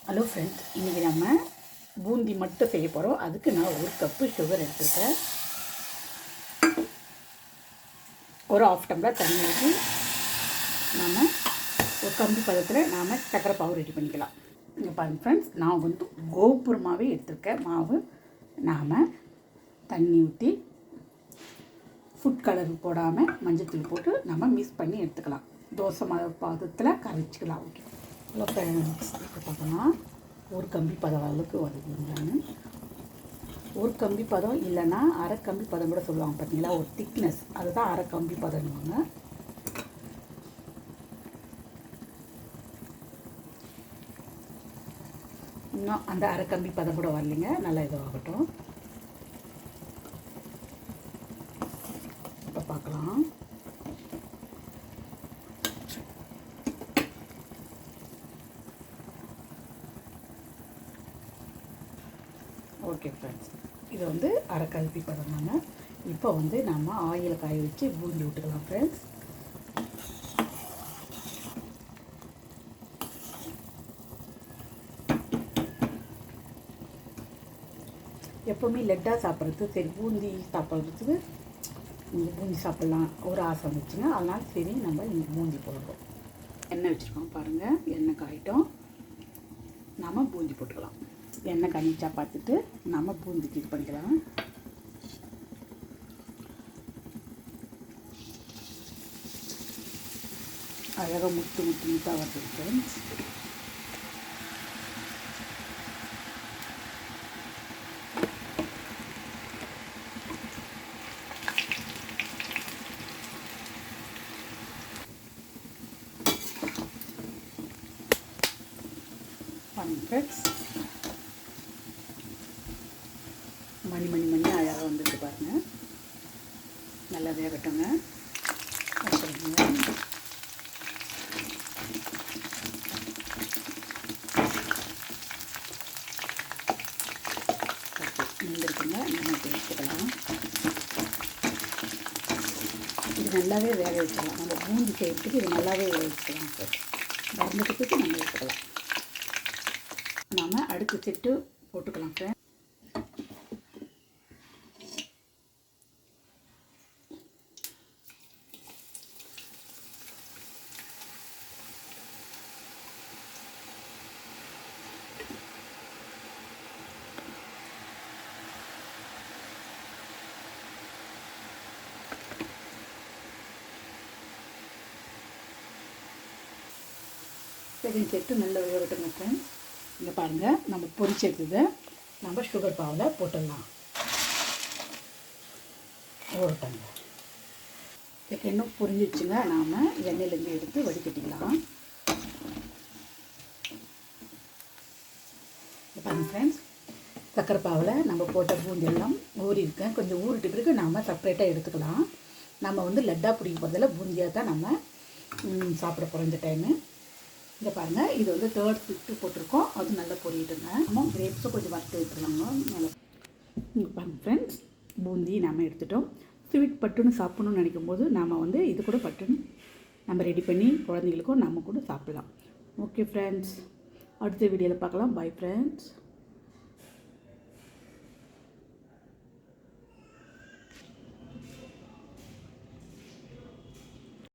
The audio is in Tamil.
ஹலோ ஃப்ரெண்ட்ஸ், இன்றைக்கி நம்ம பூந்தி மட்டும் செய்ய போகிறோம். அதுக்கு நான் 1 கப்பு சுகர் எடுத்துருக்கேன். ஒரு 1/2 டம்ளர் தண்ணி ஊற்றி நாம் ஒரு கம்பி பதத்தில் நாம் சக்கரை பாவு ரெடி பண்ணிக்கலாம். இங்கே பாருங்கள் ஃப்ரெண்ட்ஸ், நான் வந்து கோபுரமாகவே எடுத்துருக்கேன் மாவு. நாம் தண்ணி ஊற்றி ஃபுட் கலர் போடாமல் மஞ்சத்தூள் போட்டு நம்ம மிக்ஸ் பண்ணி எடுத்துக்கலாம். தோசை மாவு பாதத்தில் கரைச்சிக்கலாம். ஓகே, ஹலோ ஃப்ரெண்ட்ஸ், இப்போ பார்த்தோன்னா ஒரு கம்பி பதம் அளவுக்கு வருதுங்களான்னு. ஒரு கம்பி பதம் இல்லைன்னா அரை கம்பி பதம் கூட சொல்லுவாங்க பார்த்தீங்களா, ஒரு திக்னஸ், அதுதான் அரை கம்பி பதம்னுவாங்க. இன்னும் அந்த அரை கம்பி பதம் கூட வரலைங்க, நல்லா இதுவாகட்டும். இப்போ பார்க்கலாம். ஓகே ஃப்ரெண்ட்ஸ், இது வந்து அரை கம்பி பதம் தாங்க. இப்போ வந்து நம்ம ஆயில் காய வச்சு பூந்தி விட்டுக்கலாம் ஃப்ரெண்ட்ஸ். எப்போவுமே லெட்டாக சாப்பிட்றது சரி, பூந்தி சாப்பிட்றதுக்கு நீங்கள் பூந்தி சாப்பிட்லாம் ஒரு ஆசை வந்துச்சுங்க. அதனால் சரி நம்ம இங்கே பூந்தி போடுறோம். எண்ணெய் வச்சுருக்கோம் பாருங்கள், எண்ணெய் காயிட்டோம். நம்ம பூந்தி போட்டுக்கலாம். எண்ணெய் கனிச்சா பார்த்துட்டு நம்ம பூந்திக்கு இது பண்ணிக்கலாம். அழகாக முத்து முத்தாக வருது ஃப்ரெண்ட்ஸ். ஃப்ரெண்ட்ஸ், மணி மணி மணி அழகாக வந்துட்டு பாருங்கள். நல்லா வேகட்டுங்க. ஓகேங்க, வந்துருக்குங்க. நம்ம எடுத்துக்கலாம். இது நல்லாவே வேக வச்சுக்கலாம். நம்ம பூந்தி செய்யறதுக்கு இது நல்லாவே வேக வச்சுக்கலாம் சார். மருந்துக்கு நம்ம எடுத்துக்கலாம். நாம் அடுத்து செட்டு போட்டுக்கலாம் சார். செகண்ட் செட்டு நல்ல வேகட்டுங்க ஃப்ரெண்ட்ஸ். இங்கே பாருங்கள், நம்ம பொரிச்சு எடுத்ததை நம்ம சுகர் பாவில் போட்டுடலாம். ஓரட்டங்க செகண்டும் புரிஞ்சிச்சுங்க. நாம் எண்ணெயிலேருந்து எடுத்து வடிகட்டிக்கலாம். பாருங்கள் ஃப்ரெண்ட்ஸ், சக்கரை பாவில் நம்ம போட்ட பூந்தி எல்லாம் ஊறி இருக்கேன். கொஞ்சம் ஊறிட்டு பிறகு நாம் செப்பரேட்டாக எடுத்துக்கலாம். நம்ம வந்து லட்டாக பிடிக்க போகிறதில்ல, பூந்தியாக தான் நம்ம சாப்பிட போகிறோம் இந்த டைமு. இங்கே பாருங்கள், இது வந்து 3rd ஷிஃப்ட்டு போட்டிருக்கோம். அது நல்லா பொரியிட்டுங்க. நம்ம கிரேப்ஸும் கொஞ்சம் வறுத்து எடுத்துக்கலாங்க நல்லா. இங்கே பாருங்கள் ஃப்ரெண்ட்ஸ், பூந்தி நம்ம எடுத்துட்டோம். ஸ்வீட் பட்டுன்னு சாப்பிட்ணுன்னு நினைக்கும் போது நாம் வந்து இது கூட பட்டுன்னு நம்ம ரெடி பண்ணி குழந்தைங்களுக்கும் நம்ம கூட சாப்பிடலாம். ஓகே ஃப்ரெண்ட்ஸ், அடுத்த வீடியோவில் பார்க்கலாம். Bye friends.